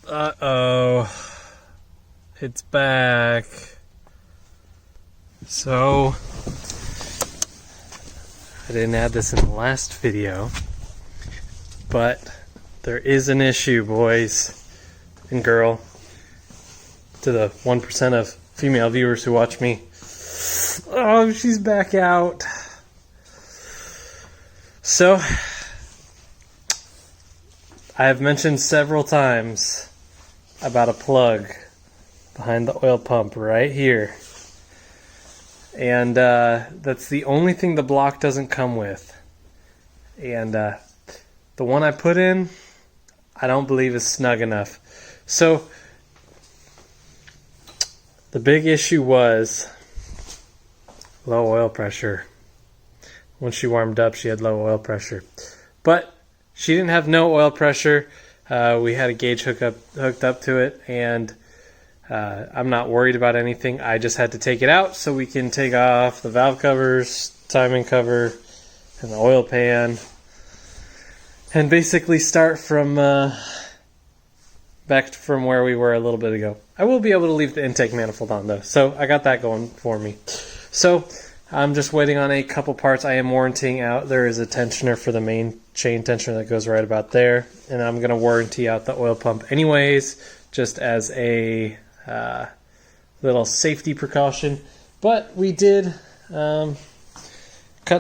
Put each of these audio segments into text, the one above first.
Uh-oh. It's back. So, I didn't add this in the last video, but there is an issue, boys and girl, to the 1% of female viewers who watch me. Oh, she's back out. So, I have mentioned several times about a plug behind the oil pump right here. And that's the only thing the block doesn't come with. And the one I put in, I don't believe is snug enough. So, the big issue was low oil pressure. Once she warmed up, she had low oil pressure. But she didn't have no oil pressure. We had a gauge hooked up to it, and I'm not worried about anything. I just had to take it out so we can take off the valve covers, timing cover, and the oil pan, and basically start from back from where we were a little bit ago. I will be able to leave the intake manifold on though, so I got that going for me. So I'm just waiting on a couple parts. I am warrantying out. There is a tensioner for the main chain tensioner that goes right about there, and I'm going to warranty out the oil pump anyways, just as a little safety precaution. But we did cut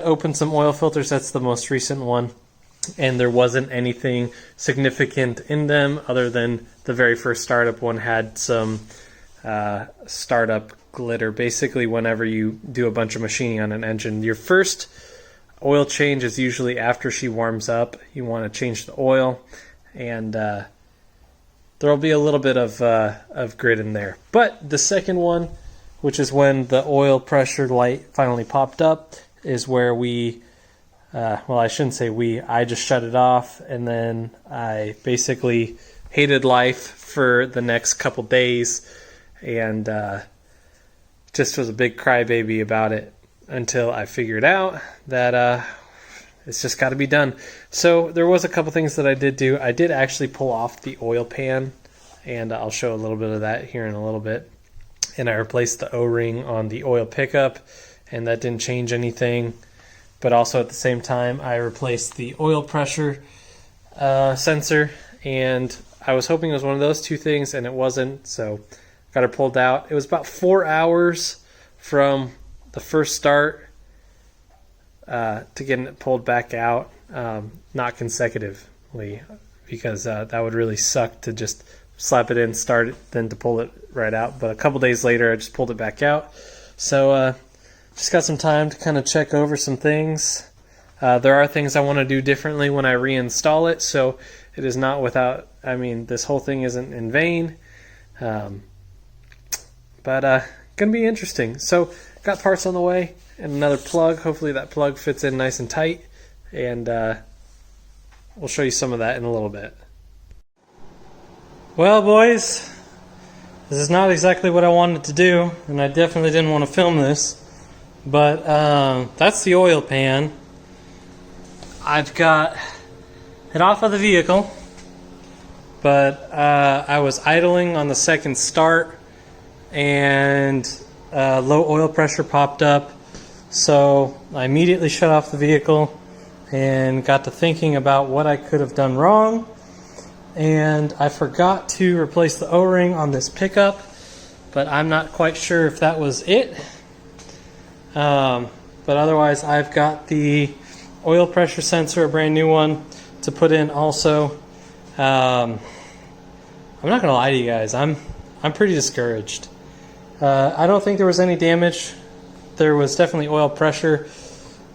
open some oil filters. That's the most recent one, and there wasn't anything significant in them other than the very first startup one had some startup glitter. Basically, whenever you do a bunch of machining on an engine, your first oil change is usually after she warms up. You want to change the oil, and there will be a little bit of grit in there. But the second one, which is when the oil pressure light finally popped up, is where we well, I shouldn't say we, I just shut it off, and then I basically hated life for the next couple days, and just was a big crybaby about it until I figured out that it's just got to be done. So there was a couple things that I did do. I did actually pull off the oil pan, and I'll show a little bit of that here in a little bit. And I replaced the O-ring on the oil pickup, and that didn't change anything. But also at the same time, I replaced the oil pressure sensor, and I was hoping it was one of those two things, and it wasn't, so got her pulled out. It was about 4 hours from the first start to getting it pulled back out, not consecutively, because that would really suck to just slap it in, start it, then to pull it right out. But a couple days later, I just pulled it back out. So just got some time to kind of check over some things. There are things I want to do differently when I reinstall it, so it is not without, I mean, this whole thing isn't in vain. But going to be interesting. So got parts on the way and another plug. Hopefully that plug fits in nice and tight, and we'll show you some of that in a little bit. Well, boys, this is not exactly what I wanted to do, and I definitely didn't want to film this, but that's the oil pan. I've got it off of the vehicle, but I was idling on the second start, and low oil pressure popped up, so I immediately shut off the vehicle and got to thinking about what I could have done wrong, and I forgot to replace the O-ring on this pickup, but I'm not quite sure if that was it. But otherwise, I've got the oil pressure sensor, a brand new one, to put in also. I'm not gonna lie to you guys, I'm pretty discouraged. I don't think there was any damage. There was definitely oil pressure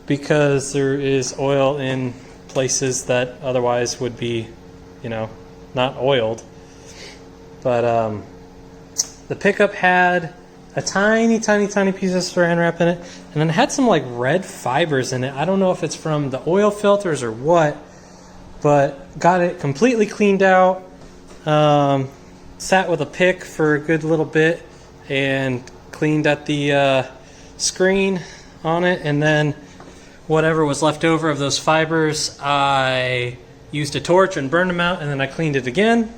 because there is oil in places that otherwise would be, you know, not oiled. But the pickup had a tiny piece of saran wrap in it, and then it had some like red fibers in it. I don't know if it's from the oil filters or what, but got it completely cleaned out. Sat with a pick for a good little bit and cleaned at the screen on it, and then whatever was left over of those fibers, I used a torch and burned them out, and then I cleaned it again.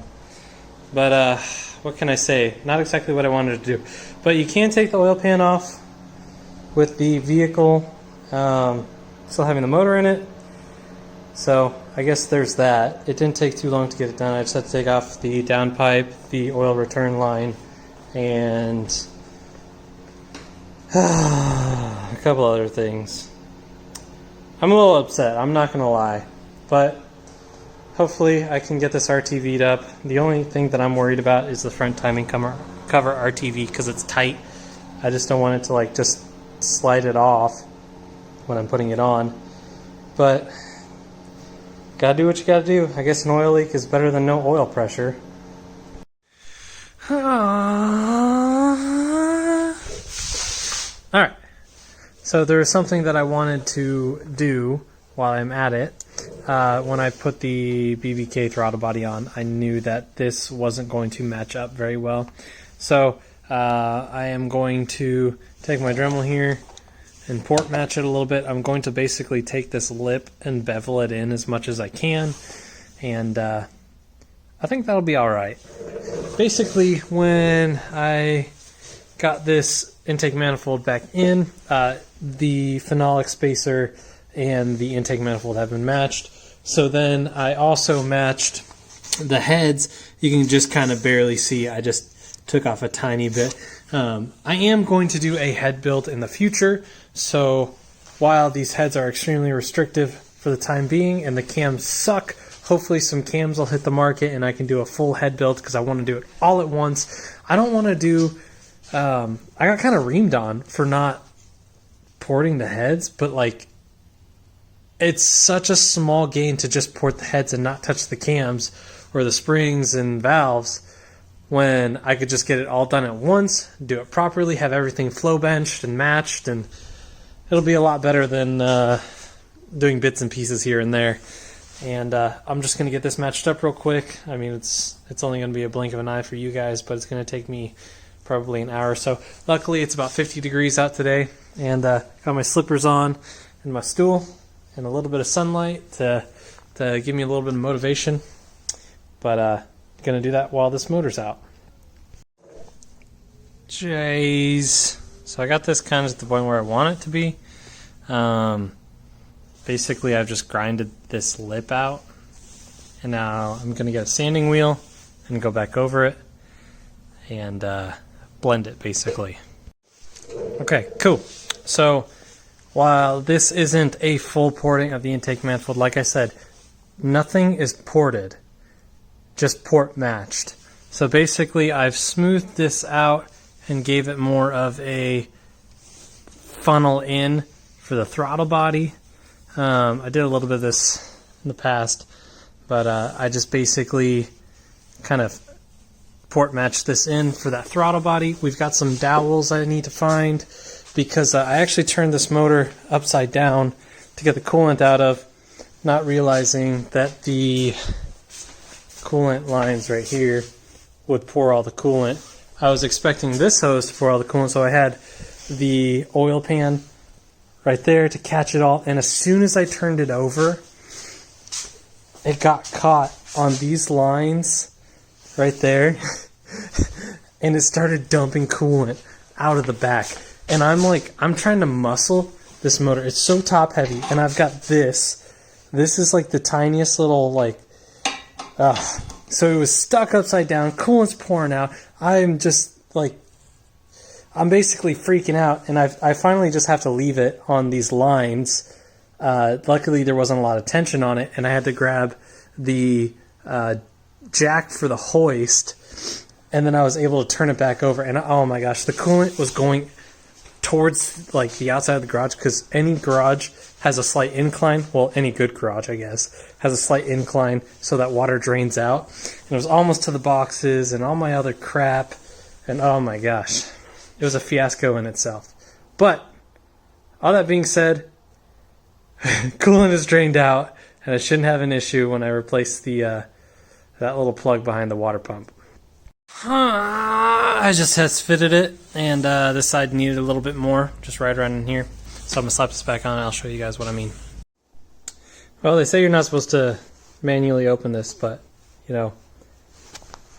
But what can I say? Not exactly what I wanted to do. But you can take the oil pan off with the vehicle still having the motor in it. So I guess there's that. It didn't take too long to get it done. I just had to take off the downpipe, the oil return line, and a couple other things. I'm a little upset, I'm not going to lie. But hopefully I can get this RTV'd up. The only thing that I'm worried about is the front timing cover RTV because it's tight. I just don't want it to like just slide it off when I'm putting it on. But gotta do what you gotta do. I guess an oil leak is better than no oil pressure. Alright, so there is something that I wanted to do while I'm at it. When I put the BBK throttle body on, I knew that this wasn't going to match up very well. So I am going to take my Dremel here and port match it a little bit. I'm going to basically take this lip and bevel it in as much as I can, and I think that'll be alright. Basically, when I got this intake manifold back in, the phenolic spacer and the intake manifold have been matched. So then I also matched the heads. You can just kind of barely see. I just took off a tiny bit. I am going to do a head build in the future. So while these heads are extremely restrictive for the time being and the cams suck, hopefully some cams will hit the market and I can do a full head build because I want to do it all at once. I don't want to do... I got kind of reamed on for not porting the heads, but like it's such a small gain to just port the heads and not touch the cams or the springs and valves when I could just get it all done at once, do it properly, have everything flow benched and matched, and it'll be a lot better than doing bits and pieces here and there. And I'm just going to get this matched up real quick. I mean, it's only going to be a blink of an eye for you guys, but it's going to take me probably an hour or so. Luckily, it's about 50 degrees out today, and got my slippers on and my stool and a little bit of sunlight to give me a little bit of motivation. But going to do that while this motor's out. Jeez. So I got this kind of at the point where I want it to be. Basically, I've just grinded this lip out, and now I'm going to get a sanding wheel and go back over it and blend it, basically. Okay, cool. So while this isn't a full porting of the intake manifold, like I said, nothing is ported, just port matched. So basically, I've smoothed this out and gave it more of a funnel in for the throttle body. I did a little bit of this in the past, but I just basically kind of port matched this in for that throttle body. We've got some dowels I need to find because I actually turned this motor upside down to get the coolant out of, not realizing that the coolant lines right here would pour all the coolant. I was expecting this hose to pour all the coolant, so I had the oil pan right there to catch it all, and as soon as I turned it over, it got caught on these lines right there and it started dumping coolant out of the back. And I'm trying to muscle this motor. It's so top heavy, and I've got this is like the tiniest little so it was stuck upside down, coolant's pouring out. I'm just like, I'm basically freaking out, and I finally just have to leave it on these lines. Luckily, there wasn't a lot of tension on it, and I had to grab the jack for the hoist, and then I was able to turn it back over, and oh my gosh, the coolant was going towards like the outside of the garage, because any garage has a slight incline. Well, any good garage, I guess, has a slight incline so that water drains out. And it was almost to the boxes and all my other crap, and oh my gosh. It was a fiasco in itself. But all that being said, coolant is drained out, and I shouldn't have an issue when I replace the that little plug behind the water pump. I just test fitted it, and this side needed a little bit more, just right around in here. So I'm gonna slap this back on, and I'll show you guys what I mean. Well, they say you're not supposed to manually open this, but you know,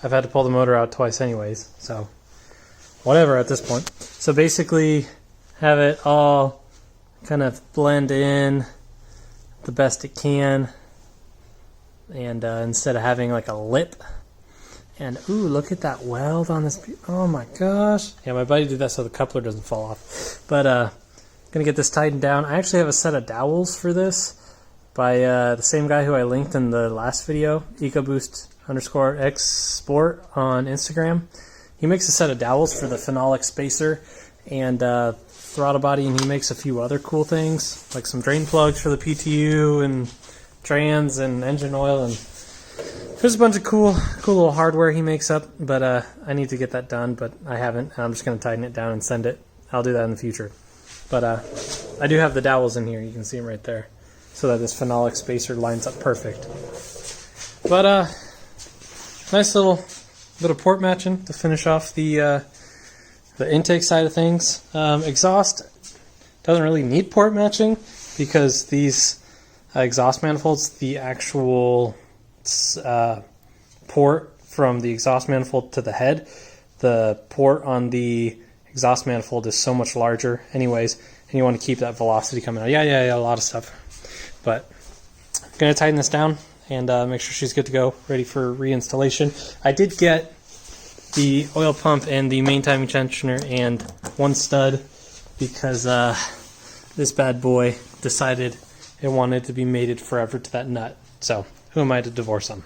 I've had to pull the motor out twice anyways, so whatever at this point. So basically have it all kind of blend in the best it can, and instead of having like a lip. And ooh, look at that weld on this. Oh my gosh. Yeah, my buddy did that so the coupler doesn't fall off. But gonna get this tightened down. I actually have a set of dowels for this by the same guy who I linked in the last video, EcoBoost_X Sport on Instagram. He makes a set of dowels for the phenolic spacer and throttle body, and he makes a few other cool things, like some drain plugs for the PTU and trans and engine oil, and there's a bunch of cool little hardware he makes up, but I need to get that done, but I haven't, and I'm just going to tighten it down and send it. I'll do that in the future. But I do have the dowels in here. You can see them right there, so that this phenolic spacer lines up perfect. But nice little port matching to finish off the intake side of things. Exhaust doesn't really need port matching because these exhaust manifolds, the actual port from the exhaust manifold to the head, the port on the exhaust manifold is so much larger anyways, and you want to keep that velocity coming out. Yeah, a lot of stuff. But I'm going to tighten this down and make sure she's good to go, ready for reinstallation. I did get the oil pump and the main timing tensioner and one stud because this bad boy decided it wanted to be mated forever to that nut. So who am I to divorce them?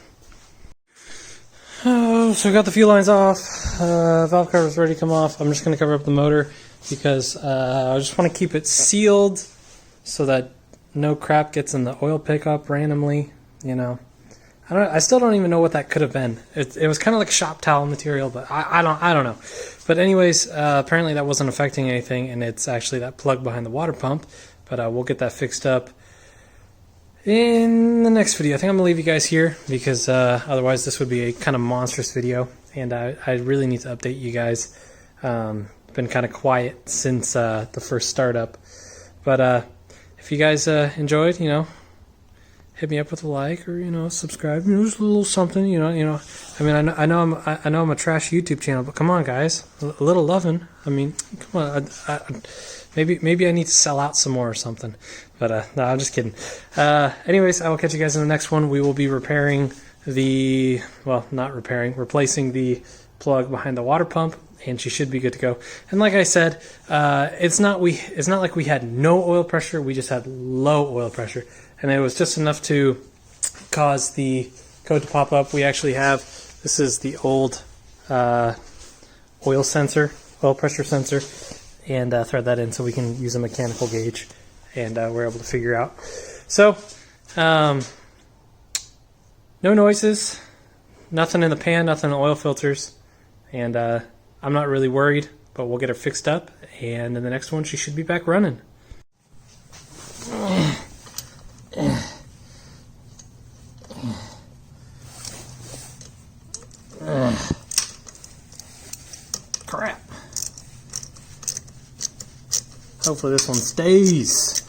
Oh, so I got the fuel lines off. Valve cover's ready to come off. I'm just going to cover up the motor because I just want to keep it sealed so that no crap gets in the oil pickup randomly. You know, I still don't even know what that could have been. It was kind of like shop towel material, but I don't know. But anyways, apparently that wasn't affecting anything, and it's actually that plug behind the water pump. But we'll get that fixed up in the next video. I think I'm going to leave you guys here because otherwise this would be a kind of monstrous video, and I really need to update you guys. Been kind of quiet since the first startup. But if you guys enjoyed, hit me up with a like or subscribe. Just a little something. I mean, I know I'm a trash YouTube channel, but come on, guys, a little loving. I mean, come on. Maybe I need to sell out some more or something. But no, I'm just kidding. Anyways, I will catch you guys in the next one. We will be replacing the plug behind the water pump, and she should be good to go. And like I said, it's not like we had no oil pressure. We just had low oil pressure, and it was just enough to cause the code to pop up. We actually have, this is the old oil pressure sensor, and thread that in so we can use a mechanical gauge, and we're able to figure out. So no noises, nothing in the pan, nothing in the oil filters, and I'm not really worried, but we'll get her fixed up, and in the next one she should be back running. Crap. Hopefully this one stays.